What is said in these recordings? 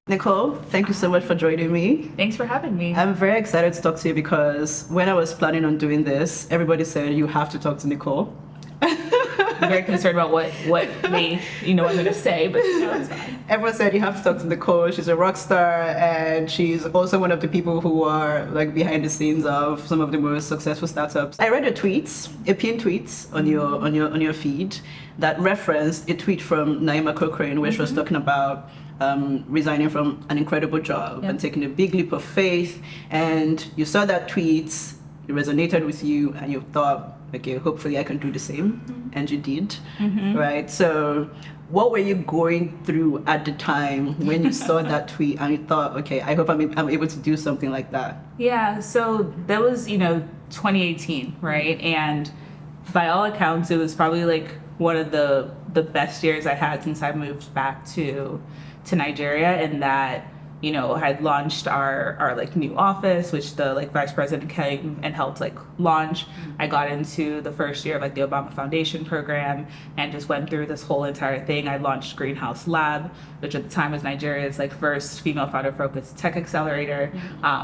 Nichole, thank you so much for joining me. Thanks for having me. I'm very excited to talk to you because when I was planning on doing this, everybody said you have to talk to Nichole. I'm very concerned about what may I'm going to say, but it's fine. Everyone said you have to talk to Nichole. She's a rock star, and she's also one of the people who are like behind the scenes of some of the most successful startups. I read a pinned tweet on your feed that referenced a tweet from Naima Cochrane where she was talking about resigning from an incredible job and taking a big leap of faith. And you saw that tweet, it resonated with you, and you thought, okay, hopefully I can do the same. And you did, right? So what were you going through at the time when you saw that tweet and you thought, okay, I hope I'm able to do something like that? Yeah, so that was, 2018, right? And by all accounts, it was probably like one of the best years I had since I moved back to Nigeria, in that, had launched our like new office, which the like vice president came and helped like launch. I got into the first year of like the Obama Foundation program and just went through this whole entire thing. I launched Greenhouse Lab, which at the time was Nigeria's like first female founder focused tech accelerator.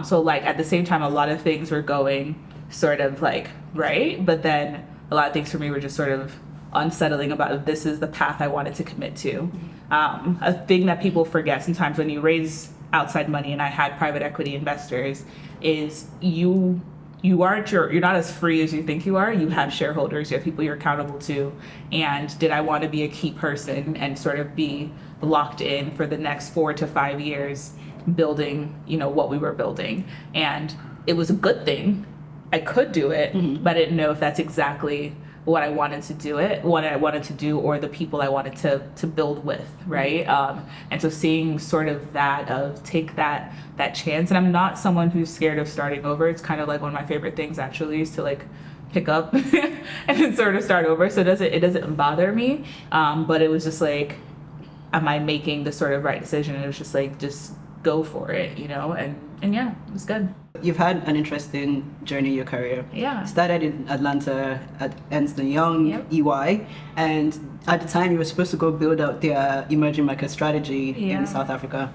So like at the same time, a lot of things were going sort of like right, but then a lot of things for me were just sort of unsettling about if this is the path I wanted to commit to. A thing that people forget sometimes when you raise outside money, and I had private equity investors, is you're not as free as you think you are. You have shareholders, you have people you're accountable to. And did I want to be a key person and sort of be locked in for the next 4 to 5 years building, what we were building? And it was a good thing. I could do it, but I didn't know if that's exactly what I wanted to do, or the people I wanted to build with, right? And so seeing sort of that of take that chance, and I'm not someone who's scared of starting over. It's kind of like one of my favorite things actually is to like pick up and then sort of start over. So it doesn't bother me, but it was just like, am I making the sort of right decision? And it was just like, just go for it, and yeah, it was good. You've had an interesting journey in your career. Yeah. Started in Atlanta at Ernst & Young, EY, and at the time you were supposed to go build out their emerging market strategy in South Africa.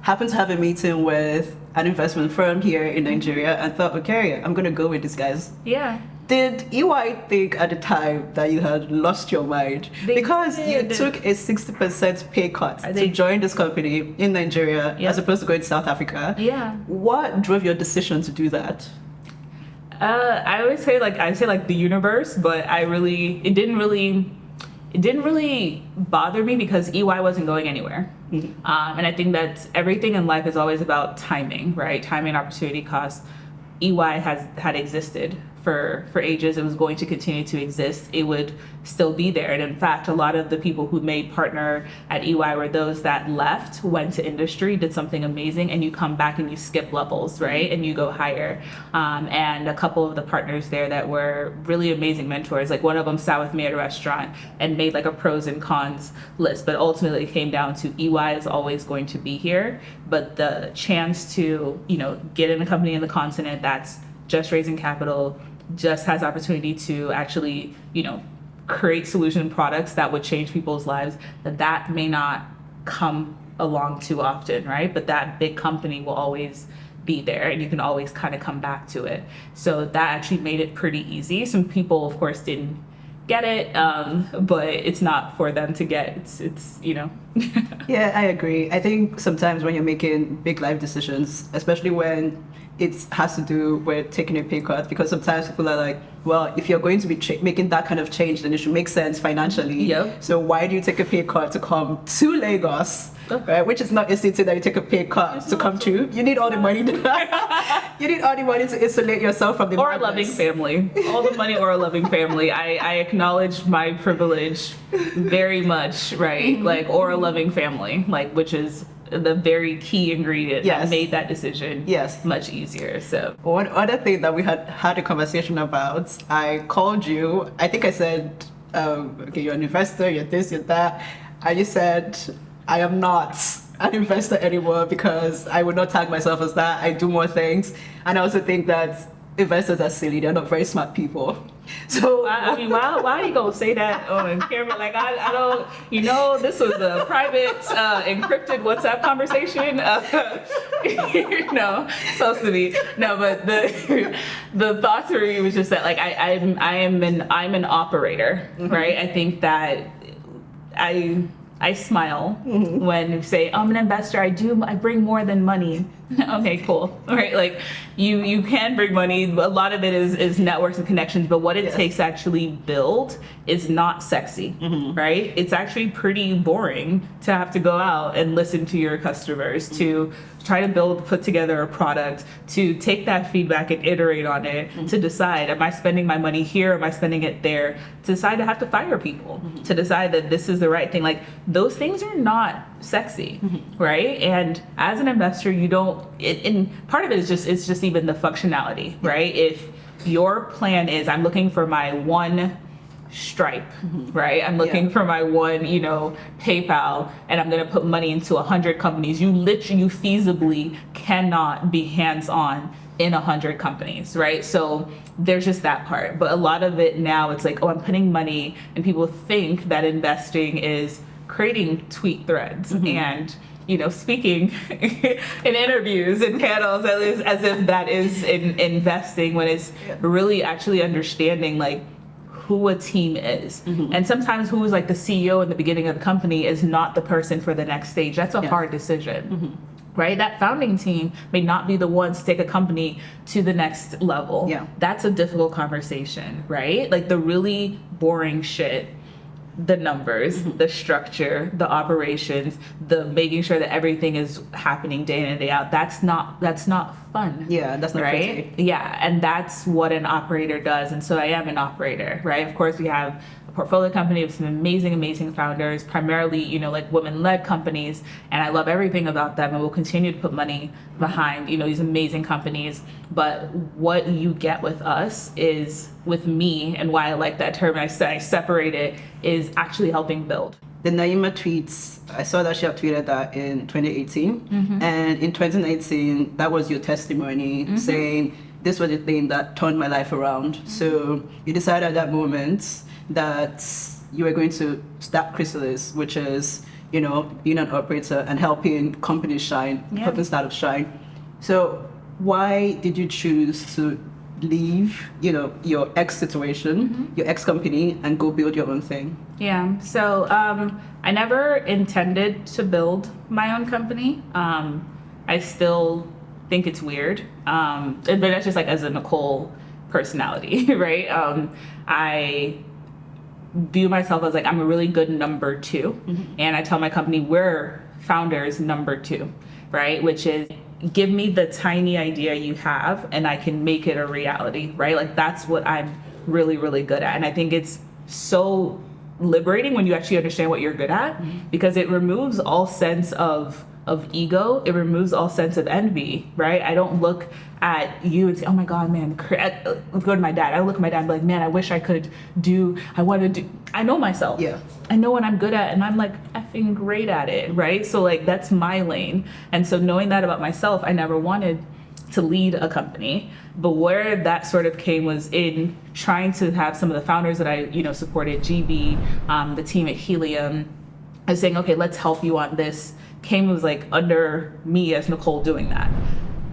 Happened to have a meeting with an investment firm here in Nigeria and thought, okay, I'm going to go with these guys. Yeah. Did EY think at the time that you had lost your mind? Because you took a 60% pay cut to join this company in Nigeria as opposed to going to South Africa. Yeah. What drove your decision to do that? I always say the universe, but it didn't really bother me because EY wasn't going anywhere. And I think that everything in life is always about timing, right? Timing, opportunity cost. EY had existed for ages. It was going to continue to exist. It would still be there. And in fact, a lot of the people who made partner at EY were those that left, went to industry, did something amazing, and you come back and you skip levels, right? And you go higher. And a couple of the partners there that were really amazing mentors, like one of them sat with me at a restaurant and made like a pros and cons list, but ultimately it came down to EY is always going to be here, but the chance to, get in a company in the continent that's just raising capital, just has opportunity to actually, create solution products that would change people's lives, that may not come along too often, right? But that big company will always be there and you can always kind of come back to it. So that actually made it pretty easy. Some people, of course, didn't get it, but it's not for them to get. It's Yeah, I agree. I think sometimes when you're making big life decisions, especially when it has to do with taking a pay cut, because sometimes people are like, well, if you're going to be making that kind of change, then it should make sense financially. Yep. So why do you take a pay cut to come to Lagos, right? Which is not a city that you take a pay cut to come to. You need all the money. You need all the money to insulate yourself from the or madness. A loving family. All the money or a loving family. I acknowledge my privilege very much, right? Like, or a loving family, like, which is the very key ingredient that made that decision much easier. So one other thing that we had a conversation about, I called you, I think I said, okay, you're an investor, you're this, you're that, and you said, I am not an investor anymore because I would not tag myself as that. I do more things. And I also think that investors are silly. They're not very smart people. So I mean, why are you gonna say that on camera? Like, I don't, this was a private, encrypted WhatsApp conversation. Supposed to be. No, but the thought through me was just that, like, I'm an operator, right? I think that I smile when you say, I'm an investor. I bring more than money. Okay, cool. All right, like you can bring money. A lot of it is networks and connections, but what it takes to actually build is not sexy, right? It's actually pretty boring to have to go out and listen to your customers, to try to put together a product, to take that feedback and iterate on it, to decide, am I spending my money here? Am I spending it there? To decide to have to fire people, to decide that this is the right thing. Like, those things are not sexy, right? And as an investor, you don't, and part of it is it's just even the functionality, right? If your plan is, I'm looking for my one Stripe, right? I'm looking for my one, PayPal, and I'm going to put money into 100 companies. You feasibly cannot be hands-on in 100 companies, right? So there's just that part. But a lot of it now, it's like, oh, I'm putting money, and people think that investing is creating tweet threads and speaking in interviews and panels, as if that is investing, when it's really actually understanding, like, who a team is. And sometimes who is like the CEO in the beginning of the company is not the person for the next stage. That's a hard decision. Right? That founding team may not be the ones to take a company to the next level. Yeah. That's a difficult conversation, right? Like, the really boring shit, the numbers, the structure, the operations, the making sure that everything is happening day in and day out. That's not fun. Yeah, that's not right. Pretty. Yeah, and that's what an operator does. And so I am an operator, right? Of course, we have a portfolio company with some amazing founders, primarily, like women-led companies, and I love everything about them, and we'll continue to put money behind, these amazing companies. But what you get with us is, with me, and why I like that term, I separate it, is actually helping build. The Naima tweets, I saw that she had tweeted that in 2018. And in 2019, that was your testimony saying, this was the thing that turned my life around. So you decided at that moment that you were going to start Chrysalis, which is, being an operator and helping companies shine, helping startups shine. So why did you choose to leave, your ex situation, your ex company, and go build your own thing? Yeah. So I never intended to build my own company. I still think it's weird, but that's just like as a Nichole personality, right? I view myself as like, I'm a really good number two, and I tell my company, we're founders number two, right? Which is, give me the tiny idea you have and I can make it a reality, right? Like, that's what I'm really, really good at. And I think it's so liberating when you actually understand what you're good at, because it removes all sense of ego. It removes all sense of envy, right? I don't look at you and say, oh my God, man, let's go to my dad. I look at my dad and be like, man, I wish I know myself. Yeah. I know what I'm good at, and I'm like effing great at it, right? So like, that's my lane. And so knowing that about myself, I never wanted to lead a company. But where that sort of came was in trying to have some of the founders that I, supported, GB, the team at Helium, I was saying, okay, let's help you on this. Was like under me as Nichole doing that.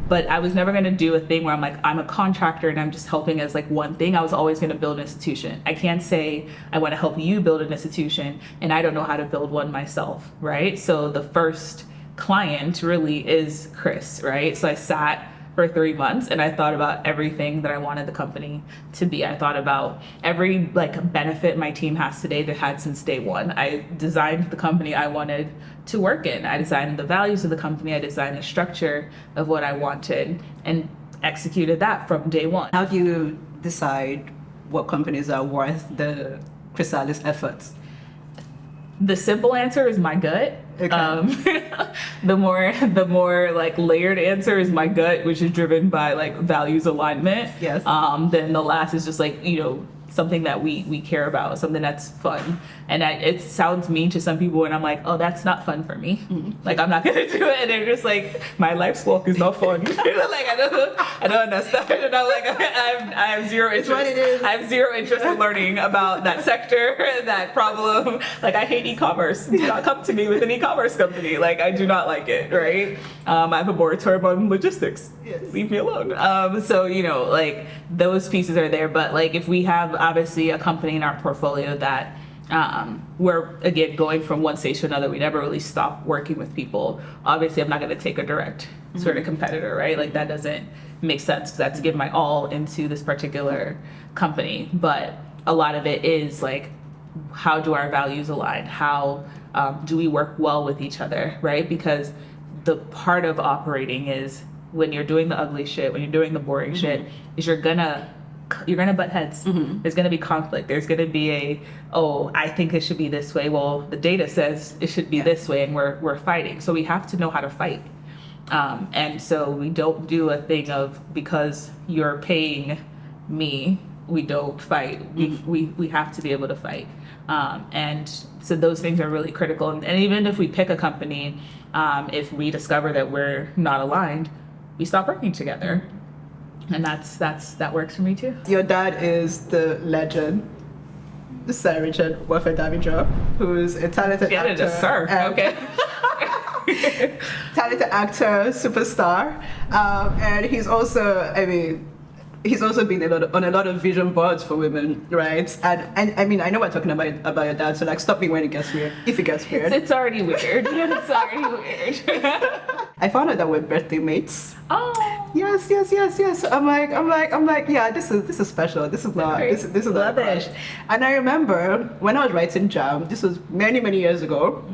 But I was never going to do a thing where I'm like, I'm a contractor and I'm just helping as like one thing. I was always going to build an institution. I can't say I want to help you build an institution and I don't know how to build one myself, right? So the first client really is Chris, right? So I sat for 3 months and I thought about everything that I wanted the company to be. I thought about every benefit my team has today that had since day one. I designed the company I wanted to work in. I designed the values of the company. I designed the structure of what I wanted and executed that from day one. How do you decide what companies are worth the Chrysalis efforts? The simple answer is my gut. Okay. The more layered answer is my gut, which is driven by values alignment. Yes. Then the last is just something that we care about, something that's fun. And it sounds mean to some people, and I'm like, oh, that's not fun for me. Like, I'm not gonna do it. And they're just like, my life's walk is not fun. Like, I don't understand. And I'm like, I have zero interest. What it is. I have zero interest in learning about that sector, that problem. Like, I hate e-commerce. Do not come to me with an e-commerce company. Like, I do not like it, right? I have a moratorium on logistics. Yes. Leave me alone. So, you know, like, those pieces are there. But, like, if we have, obviously, a company in our portfolio that we're, again, going from one stage to another, we never really stop working with people. Obviously, I'm not going to take a direct sort of competitor, right? Like, that doesn't make sense because I have to give my all into this particular company. But a lot of it is, like, how do our values align? How do we work well with each other, right? Because the part of operating is when you're doing the ugly shit, when you're doing the boring shit, is you're gonna butt heads. There's gonna be conflict. There's gonna be I think it should be this way. Well, the data says it should be this way, and we're fighting. So we have to know how to fight. And so we don't do a thing of, because you're paying me, we don't fight. We have to be able to fight. And so those things are really critical. And even if we pick a company, if we discover that we're not aligned, we stop working together. And that works for me too. Your dad is the legend, Sir Richard Wafedamijo, who's a talented actor. Sir. Okay. Talented actor, superstar, and he's also, he's also been on a lot of vision boards for women, right? And I mean, I know we're talking about your dad, so like, stop me when it gets weird, if it gets weird. It's already weird. It's already weird. I found out that we're birthday mates. Oh. Yes. I'm like, yeah, this is special. This is not a crush. And I remember when I was writing Jam, this was many years ago.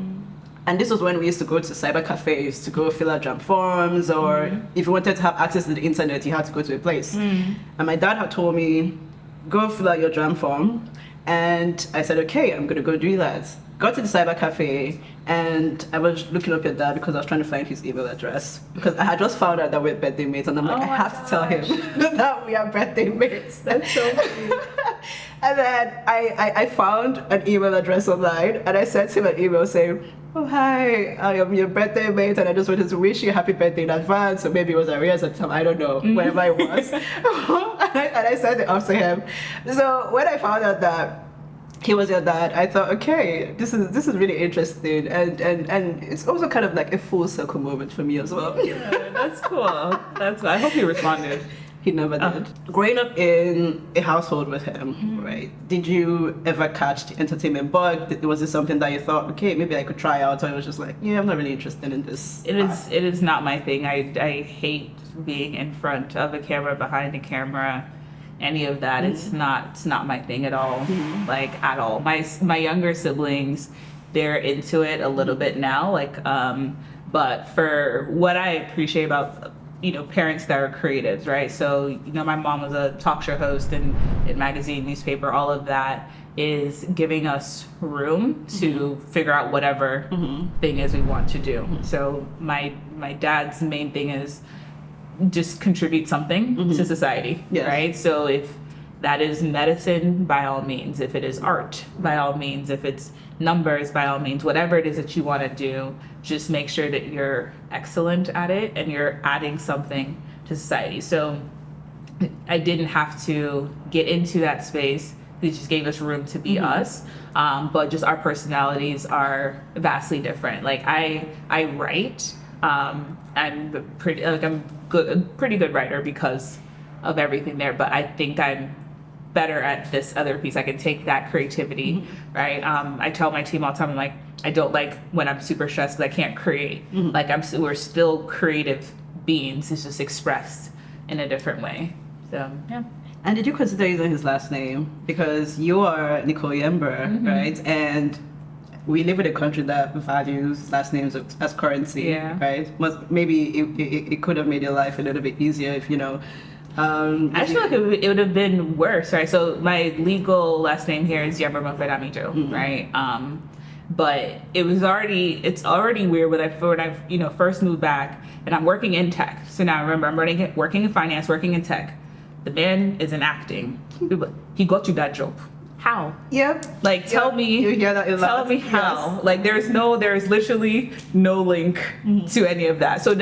And this was when we used to go to cyber cafes to go fill out jam forms, or if you wanted to have access to the internet, you had to go to a place. And my dad had told me, go fill out your jam form. And I said, okay, I'm gonna go do that. Got to the cyber cafe, and I was looking up your dad because I was trying to find his email address, because I had just found out that we're birthday mates, and I'm like, I have to tell him that we are birthday mates. That's so cute. And then I found an email address online, and I sent him an email saying, oh, hi, I am your birthday mate, and I just wanted to wish you a happy birthday in advance. Or maybe it was Arias at the time, I don't know, wherever it was. and I sent it off to him. So when I found out that he was your dad, I thought, okay, this is really interesting, and it's also kind of like a full circle moment for me as well. Yeah, that's cool. I hope he responded. He never did. Growing up in a household with him, right? Did you ever catch the entertainment bug? Was it something that you thought, okay, maybe I could try out, or it was just like, yeah, I'm not really interested in this? It is not my thing. I hate being in front of a camera, behind a camera, any of that. It's not my thing at all. Like, at all. My younger siblings, they're into it a little bit now. Like, but for what I appreciate about parents that are creatives, right? So, my mom was a talk show host in magazine, newspaper, all of that is giving us room to figure out whatever thing is we want to do. So my dad's main thing is just contribute something to society, right? So if that is medicine, by all means. If it is art, by all means. If it's numbers, by all means. Whatever it is that you want to do, just make sure that you're excellent at it and you're adding something to society. So I didn't have to get into that space. It just gave us room to be us. But just our personalities are vastly different. Like I write. I'm a pretty good writer because of everything there. But I think I'm better at this other piece. I can take that creativity, right? I tell my team all the time, I'm like, I don't like when I'm super stressed because I can't create. Like we're still creative beings. It's just expressed in a different way. So yeah. And did you consider using his last name? Because you are Nichole Yembra, right? And we live in a country that values last names as currency, right? Maybe it could have made your life a little bit easier if, I feel like it would have been worse, right? So my legal last name here is Yembra Mofedamijo, right? But it's already weird when I first moved back and I'm working in tech. So now remember, I'm working in finance, working in tech. The man is in acting. he got you that job. How? Yep. Like, tell me, You hear that a lot. tell me how. Yes. Like, there's literally no link to any of that. So it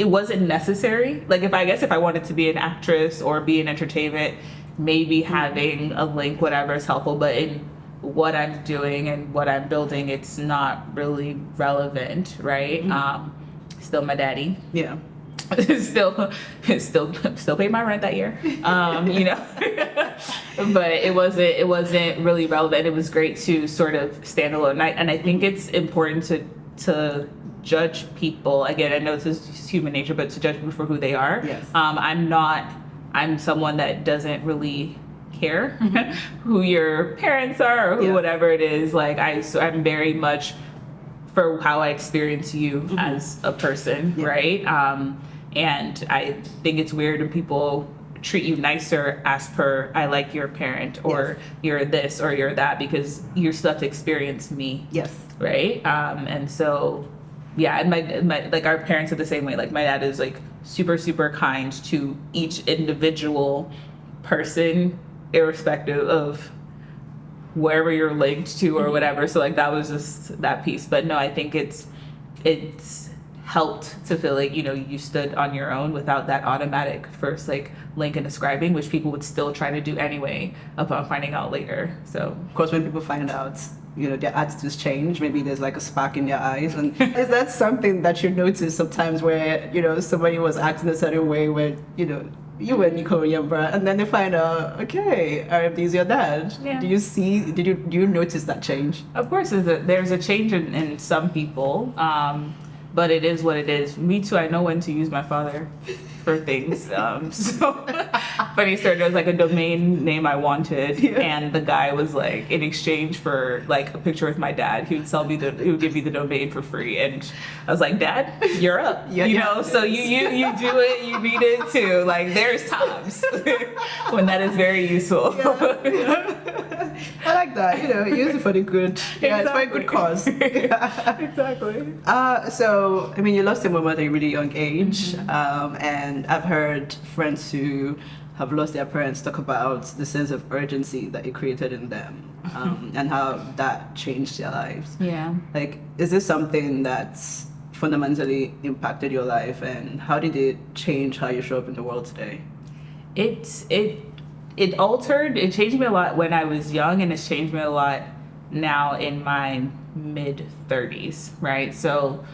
wasn't necessary. Like, if I wanted to be an actress or be in entertainment, maybe having a link, whatever, is helpful. But in what I'm doing and what I'm building, it's not really relevant, right? Still my daddy. Yeah. still paid my rent that year, you know. But it wasn't really relevant. It was great to sort of stand alone, and I think it's important to judge people. Again, I know this is human nature, but to judge people for who they are. Yes. I'm someone that doesn't really care who your parents are or who whatever it is. Like I'm very much for how I experience you as a person, right? And I think it's weird when people treat you nicer as per I like your parent or you're this or you're that, because you still have to experience me. Yes. Right? And so yeah, and my like our parents are the same way. Like my dad is like super, super kind to each individual person, irrespective of wherever you're linked to or whatever. So like that was just that piece. But no, I think it's helped to feel like, you know, you stood on your own without that automatic first like link and ascribing, which people would still try to do anyway upon finding out later. So of course, when people find out, you know, their attitudes change, maybe there's like a spark in their eyes. And is that something that you notice sometimes where, you know, somebody was acting a certain way where, you know, you were Nichole Yembra, and then they find out, okay, RFD is your dad. Yeah. Do you notice that change? of course there's a change in some people, but it is what it is. Me too, I know when to use my father for things. So funny story, there was like a domain name I wanted, and the guy was like, in exchange for like a picture with my dad, he would give me the domain for free. And I was like, Dad, you're up. You know, so you do it, you need it too. Like there's times when that is very useful. I like that, you know, use it for the good. Yeah, it's for a good cause. Exactly. So, I mean, you lost your mom at a really young age, and I've heard friends who have lost their parents talk about the sense of urgency that it created in them, and how that changed their lives. Yeah. Like, is this something that's fundamentally impacted your life, and how did it change how you show up in the world today? It changed me a lot when I was young, and it's changed me a lot now in my mid-30s, right? So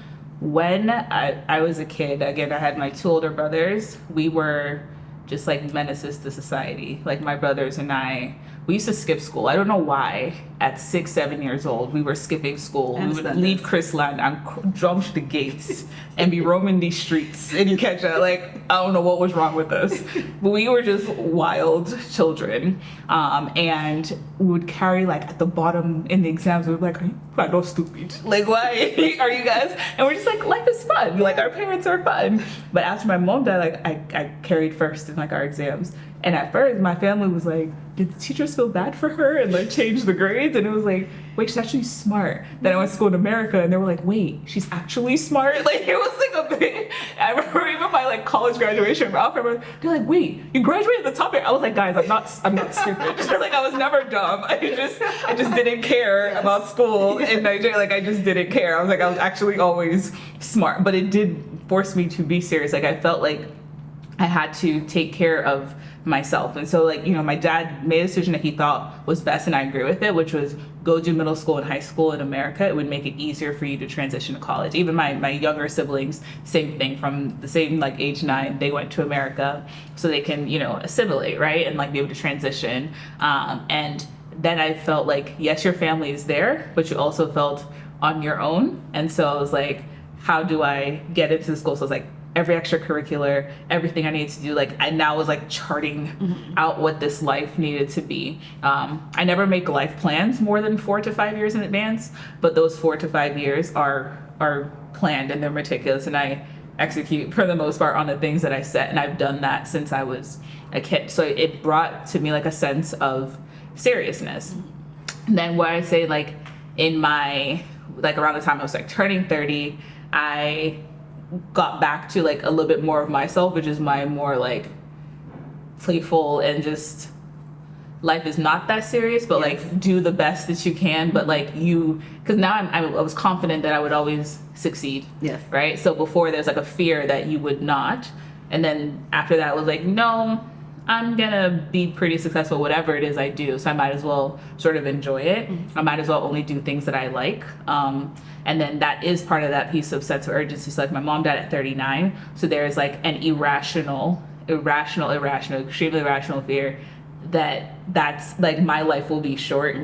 when I was a kid, again, I had my two older brothers. We were just like menaces to society. Like my brothers and I, we used to skip school. I don't know why. At 6, 7 years old, we were skipping school. We would leave Chrisland and jump the gates and be roaming these streets and you catch that. Like, I don't know what was wrong with us. But we were just wild children. And we would carry like at the bottom in the exams, we were like, are you not stupid? Like, why are you guys? And we're just like, life is fun. Like, our parents are fun. But after my mom died, like, I carried first in like our exams. And at first, my family was like, did the teachers feel bad for her and like change the grades? And it was like, wait, she's actually smart. Then I went to school in America and they were like, wait, she's actually smart? Like, it was like a bit, I remember even my like college graduation, they're like, wait, you graduated the top year? I was like, guys, I'm not stupid. Like, I was never dumb. I just didn't care about school in Nigeria. Like, I just didn't care. I was like, I was actually always smart. But it did force me to be serious. Like, I felt like I had to take care of myself. And so like, you know, my dad made a decision that he thought was best, and I agree with it, which was go do middle school and high school in America. It would make it easier for you to transition to college. Even my younger siblings, same thing, from the same like age 9, they went to America so they can, you know, assimilate, right? And like be able to transition. And then I felt like, yes, your family is there, but you also felt on your own. And so I was like, how do I get into the school? So I was like, every extracurricular, everything I needed to do. Like I now was like charting out what this life needed to be. I never make life plans more than 4 to 5 years in advance, but those 4 to 5 years are planned and they're meticulous, and I execute for the most part on the things that I set, and I've done that since I was a kid. So it brought to me like a sense of seriousness. And then what I say, like in my, like around the time I was like turning 30, I got back to like a little bit more of myself, which is my more like playful and just life is not that serious, but like do the best that you can. But like because now I was confident that I would always succeed. Yes. Right. So before there's like a fear that you would not, and then after that it was like, no, I'm gonna be pretty successful whatever it is I do. So I might as well sort of enjoy it. I might as well only do things that I like. And then that is part of that piece of sense of urgency. So like my mom died at 39. So there's like an irrational, extremely irrational fear that's like my life will be short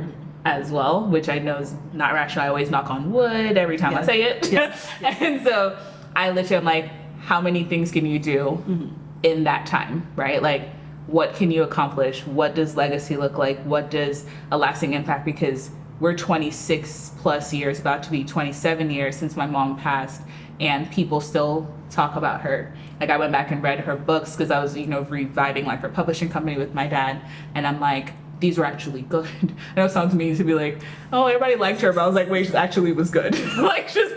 as well, which I know is not rational. I always knock on wood every time I say it. Yes. And so I literally am like, how many things can you do in that time, right? Like, what can you accomplish? What does legacy look like? What does a lasting impact? Because we're 26 plus years, about to be 27 years since my mom passed, and people still talk about her. Like I went back and read her books because I was, reviving like her publishing company with my dad, and I'm like, these were actually good. I know it sounds mean to be like, oh, everybody liked her, but I was like, wait, she actually was good. Like she's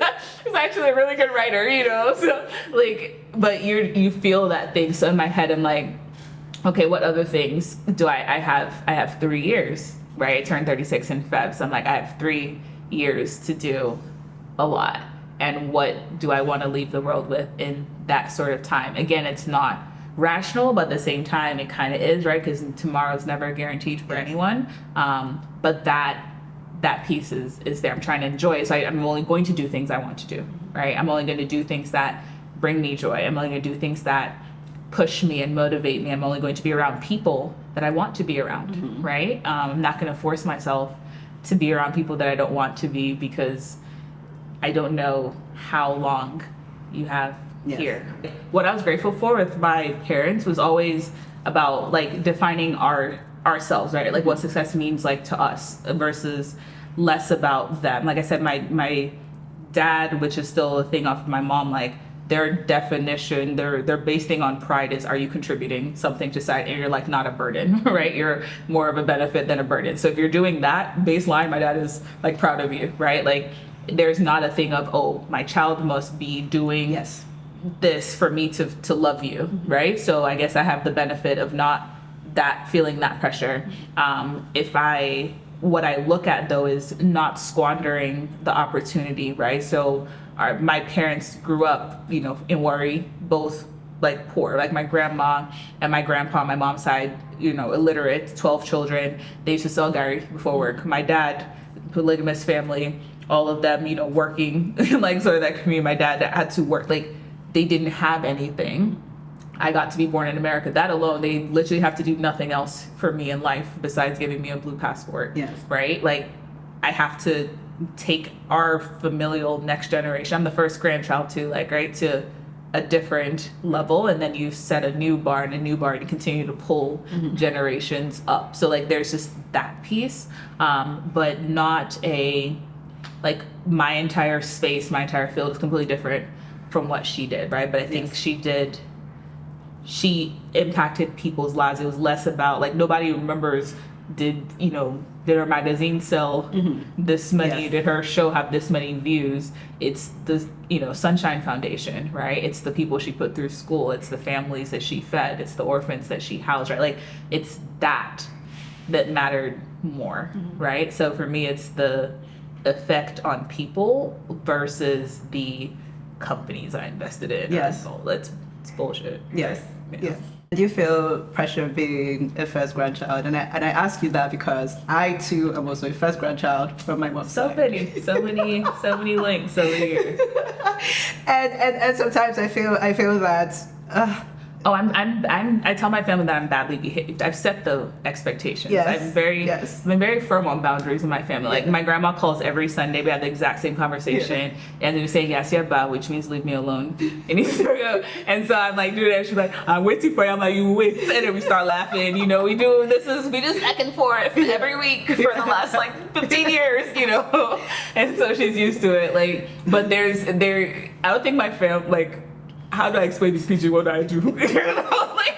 actually a really good writer, So like, but you feel that thing. So in my head, I'm like, okay, what other things do I have? I have 3 years, right? I turned 36 in Feb. So I'm like, I have 3 years to do a lot. And what do I want to leave the world with in that sort of time? Again, it's not rational, but at the same time, it kind of is, right? Because tomorrow's never guaranteed for anyone. But that piece is there. I'm trying to enjoy it. So I'm only going to do things I want to do, right? I'm only going to do things that bring me joy. I'm only going to do things that push me and motivate me. I'm only going to be around people that I want to be around, right? I'm not going to force myself to be around people that I don't want to be, because I don't know how long you have here. What I was grateful for with my parents was always about like defining ourselves, right? Like what success means like to us versus less about them. Like I said, my dad, which is still a thing off of my mom, like their definition, their base thing on pride is, are you contributing something to society? And you're like not a burden, right? You're more of a benefit than a burden. So if you're doing that baseline, my dad is like proud of you, right? Like there's not a thing of, oh, my child must be doing this for me to love you, right? So I guess I have the benefit of not feeling that pressure. What I look at though is not squandering the opportunity, right? So my parents grew up, in Warri, both like poor, like my grandma and my grandpa on my mom's side, illiterate, 12 children. They used to sell gari before work. My dad, polygamous family, all of them, working like sort of that community. My dad had to work, like they didn't have anything. I got to be born in America. That alone, they literally have to do nothing else for me in life besides giving me a blue passport. Yes. Right? Like I have to take our familial next generation. I'm the first grandchild too, like, right, to a different level. And then you set a new bar and continue to pull generations up. So like there's just that piece, but not like my entire space, my entire field is completely different from what she did, right? But I think she impacted people's lives. It was less about like nobody remembers did her magazine sell this many, did her show have this many views. It's the Sunshine Foundation, right? It's the people she put through school, it's the families that she fed, it's the orphans that she housed, right? Like it's that mattered more, right? So for me it's the effect on people versus the companies I invested in. It's bullshit. Yes. Do you feel pressure being a first grandchild? And I ask you that because I too am also a first grandchild from my mom's side. So many links over here. and sometimes I feel that. I tell my family that I'm badly behaved. I've set the expectations. I'm very firm on boundaries in my family. Like my grandma calls every Sunday. We have the exact same conversation, and they say yes, yeah, ba, which means leave me alone. And so I'm like, dude, and she's like, I'm waiting for you. I'm like, you wait, and then we start laughing. We just back and forth every week for the last like 15 years. And so she's used to it. Like, but I don't think my family like. How do I explain this PG? What do I do? Like,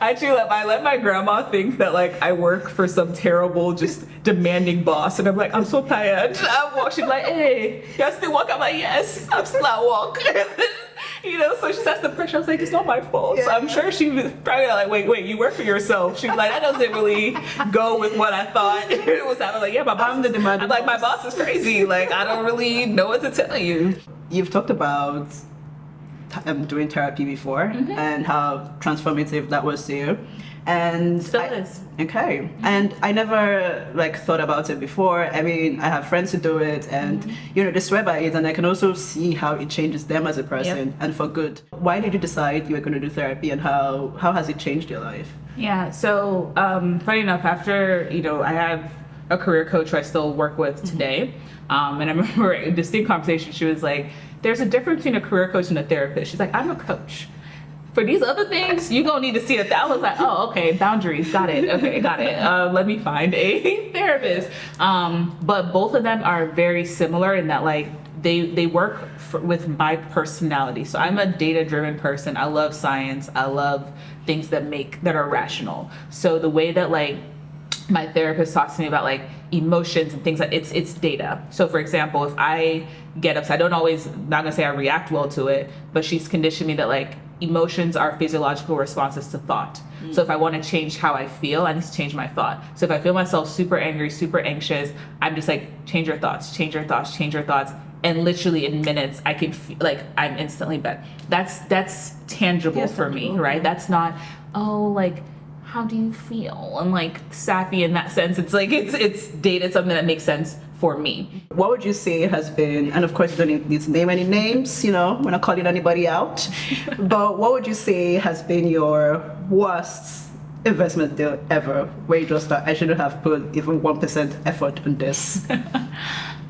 I let my grandma think that like I work for some terrible, just demanding boss, and I'm like, I'm so tired. I walk. She's like, hey, you still walk? I'm like, yes, I'm still at walk. So she sets the pressure. I was like, it's not my fault. So I'm sure she was probably like, wait, you work for yourself. She was like, that doesn't really go with what I thought it was. I was like, yeah, my boss. I'm the demanding I'm like, my boss is crazy. Like, I don't really know what to tell you. You've talked about doing therapy before and how transformative that was to you. And Still is. Okay. And I never thought about it before. I mean, I have friends who do it and they swear by it, and I can also see how it changes them as a person and for good. Why did you decide you were going to do therapy, and how has it changed your life? Yeah, so funny enough, after, I have a career coach who I still work with today. And I remember in a distinct conversation, she was like, there's a difference between a career coach and a therapist. She's like, I'm a coach. For these other things, you're going to need to see it. I was like, oh, okay, boundaries, got it. Okay, got it. Let me find a therapist. But both of them are very similar in that, they work with my personality. So I'm a data-driven person. I love science. I love things that are rational. So the way that, my therapist talks to me about, emotions and things it's data. So for example, if I get upset, I don't always, not gonna say I react well to it, but she's conditioned me that emotions are physiological responses to thought. So if I want to change how I feel, I need to change my thought. So if I feel myself super angry, super anxious, I'm just change your thoughts, change your thoughts, change your thoughts. And literally in minutes, I can feel I'm instantly better. That's tangible for me, right? That's not, how do you feel? And sappy in that sense. It's it's data, something that makes sense for me. What would you say has been, and of course you don't need to name any names, we're not calling anybody out, but what would you say has been your worst investment deal ever, where you just thought, I shouldn't have put even 1% effort on this?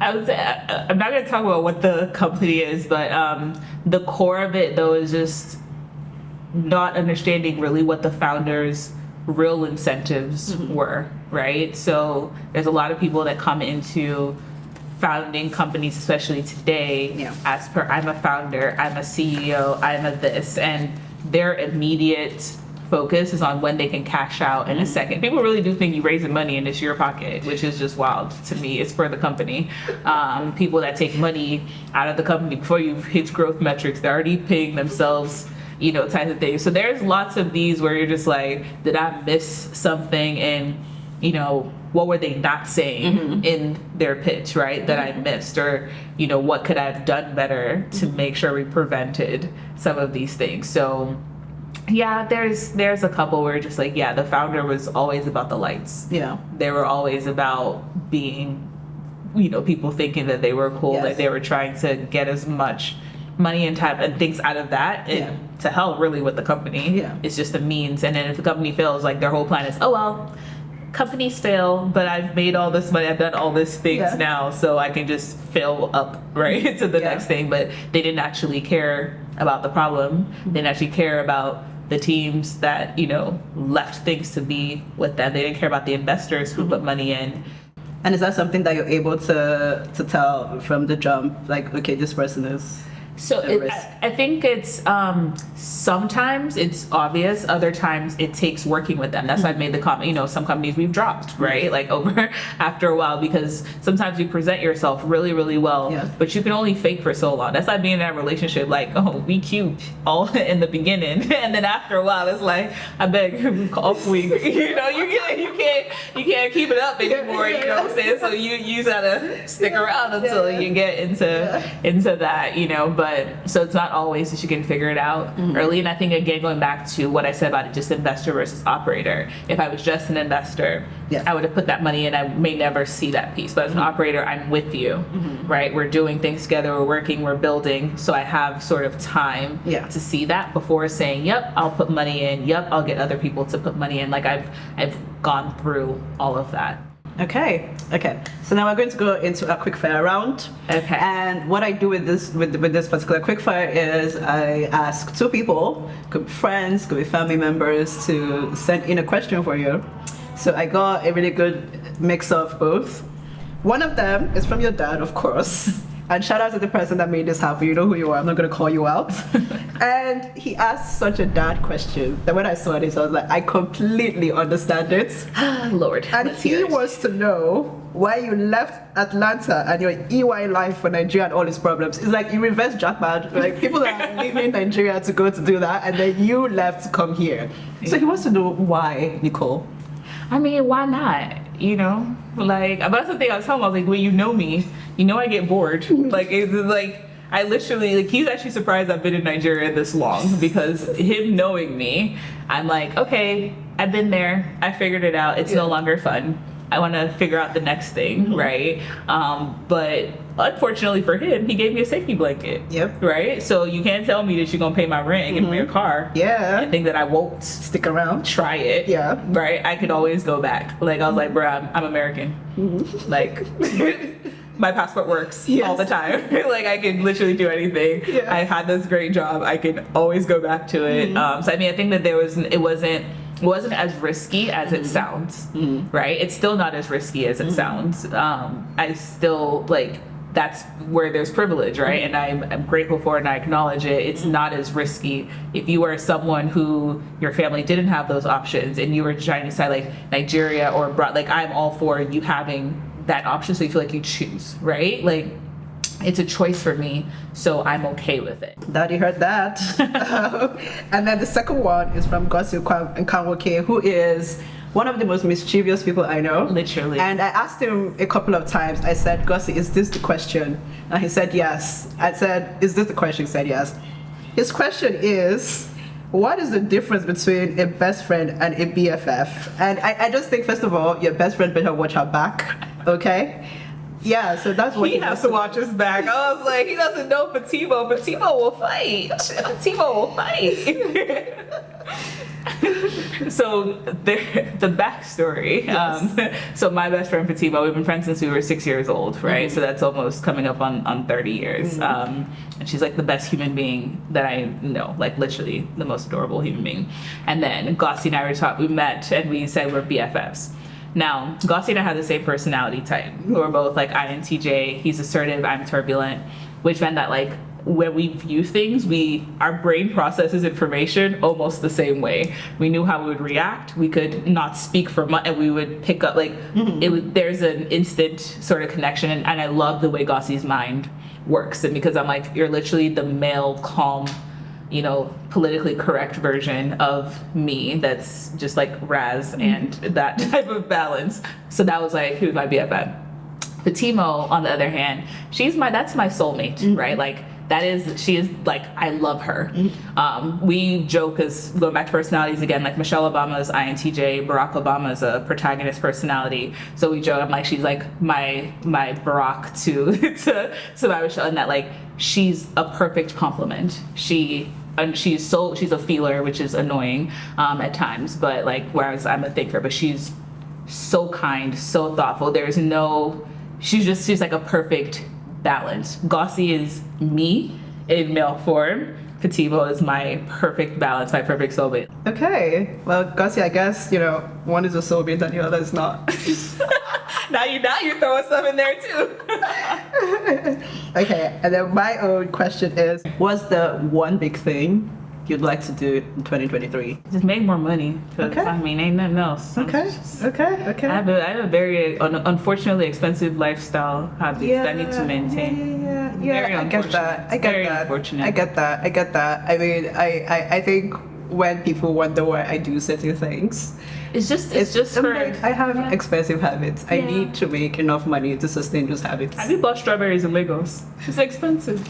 I would say, I'm not going to talk about what the company is, but the core of it though is just not understanding really what the founders' real incentives were, right? So there's a lot of people that come into founding companies, especially today, as per, I'm a founder, I'm a CEO, I'm a this, and their immediate focus is on when they can cash out in a second. People really do think you raising money and it's your pocket, which is just wild to me. It's for the company. People that take money out of the company before you've hit growth metrics, they're already paying themselves, type of thing. So there's lots of these where you're just like, did I miss something? And, what were they not saying in their pitch, right? That I missed, or, what could I have done better to make sure we prevented some of these things? So yeah, there's a couple where just the founder was always about the lights. Yeah. They were always about being, people thinking that they were cool, that they were trying to get as much money and time and things out of that, and to hell really with the company. It's just a means. And then if the company fails, their whole plan is, oh well, companies fail, but I've made all this money, I've done all these things now, so I can just fill up right to the next thing. But they didn't actually care about the problem. They didn't actually care about the teams that left things to be with them. They didn't care about the investors who put money in. And is that something that you're able to tell from the jump, okay, this person is So I think it's sometimes it's obvious, other times it takes working with them. That's why I've made the comment, some companies we've dropped, right? Over after a while, because sometimes you present yourself really, really well, but you can only fake for so long. That's like being in that relationship, we cute all in the beginning. And then after a while, it's I beg, off week, you can't keep it up anymore, you know what I'm saying? So you gotta stick around until you get into that, but so it's not always that you can figure it out early. And I think, again, going back to what I said about it, just investor versus operator. If I was just an investor, I would have put that money in. I may never see that piece. But as an operator, I'm with you, right? We're doing things together. We're working. We're building. So I have sort of time to see that before saying, yep, I'll put money in. Yep, I'll get other people to put money in. I've gone through all of that. Okay. So now we're going to go into a quick fire round. Okay. And what I do with this particular quick fire is I ask two people, could be friends, could be family members, to send in a question for you. So I got a really good mix of both. One of them is from your dad, of course. And shout out to the person that made this happen. You know who you are. I'm not going to call you out. And he asked such a dad question that when I saw this, I was like, I completely understand it. Lord. And let's he hear it. wants to know why you left Atlanta and your EY life for Nigeria and all its problems. It's like you reverse jackpot. Like people are leaving Nigeria to go to do that, and then you left to come here. So he wants to know why, Nichole. I mean, why not? You know, like, but that's the thing I was telling him. I was like, when you know me, you know I get bored. Like, it's like, I literally, like, he's actually surprised I've been in Nigeria this long, because him knowing me, I'm like, okay, I've been there, I figured it out, it's no longer fun. I want to figure out the next thing, right? But unfortunately for him, he gave me a safety blanket. Yep. Right? So you can't tell me that you're going to pay my rent and give me your car. Yeah. And think that I won't Stick around. try it. Yeah. Right? I could always go back. Like, I was like, bro, I'm American. Like, my passport works all the time. Like, I can literally do anything. Yeah. I had this great job. I could always go back to it. So, I mean, I think that it wasn't as risky as it sounds, right? It's still not as risky as it sounds. I still, like, that's where there's privilege, right? And I'm grateful for it and I acknowledge it. It's not as risky. If you are someone who your family didn't have those options and you were trying to decide like Nigeria or abroad, like I'm all for you having that option so you feel like you choose, right? Like, it's a choice for me, so I'm okay with it. Daddy heard that. And then the second one is from Gosi Nkanwoke, who is one of the most mischievous people I know. Literally. And I asked him a couple of times, I said, Gosi, is this the question? And he said yes. I said, is this the question? He said yes. His question is, what is the difference between a best friend and a BFF? And I just think, first of all, your best friend better watch her back, okay? Yeah, so that's what He has to watch his back. I was like, he doesn't know Fatimo, but Timo will fight. Timo will fight. So the backstory. So my best friend Fatimo, we've been friends since we were 6 years old, right? So that's almost coming up on 30 years. And she's like the best human being that I know, like literally the most adorable human being. And then Gossi and I we met and we said we're BFFs. Now, Gossi and I have the same personality type. We're both like INTJ. He's assertive, I'm turbulent, which meant that like when we view things, our brain processes information almost the same way. We knew how we would react. We could not speak for much, and we would pick up like there's an instant sort of connection. And I love the way Gossi's mind works, and because I'm like, you're literally the male, calm, you know, politically correct version of me that's just like Raz and that type of balance. So that was like, he was my BFF. Fatimo, on the other hand, that's my soulmate, right? Like she is like, I love her. We joke, as going back to personalities again, like Michelle Obama's INTJ, Barack Obama's a protagonist personality. So we joke, I'm like, she's like my Barack to my Michelle, and that like, she's a perfect complement. She's a feeler, which is annoying at times, but like, whereas I'm a thinker, but she's so kind, so thoughtful. She's like a perfect balance. Gossi is me in male form. Fatimo is my perfect balance, my perfect soulmate. Okay, well, Gossi, I guess, you know, one is a soulmate and the other is not. Now you're throwing stuff in there too. Okay, and then my own question is, what's the one big thing you'd like to do in 2023? Just make more money. Okay. I mean, ain't nothing else. Okay. I I have a very unfortunately expensive lifestyle habits that I need to maintain. Very I get that. Unfortunate. I get that. I mean, I think when people wonder why I do certain things, it's just for. Like, I have expensive habits. I need to make enough money to sustain those habits. Have you bought strawberries in Lagos? It's expensive.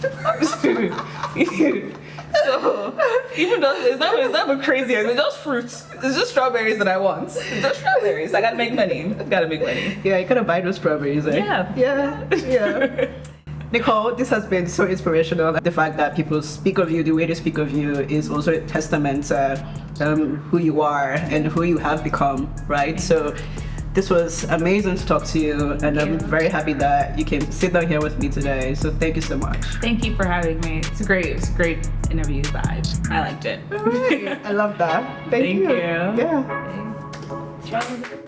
So even though it's not crazy, I mean, those fruits, it's just strawberries that I want. Those strawberries, I gotta make money. Yeah, you gotta buy those strawberries, eh? Yeah. Nichole, this has been so inspirational. The fact that people speak of you, the way they speak of you, is also a testament to who you are and who you have become, right? So this was amazing to talk to you, and I'm very happy that you came sit down here with me today. So thank you so much. Thank you for having me. It's a great interview vibe. I liked it. All right. I love that. Thank you. Yeah. Yeah.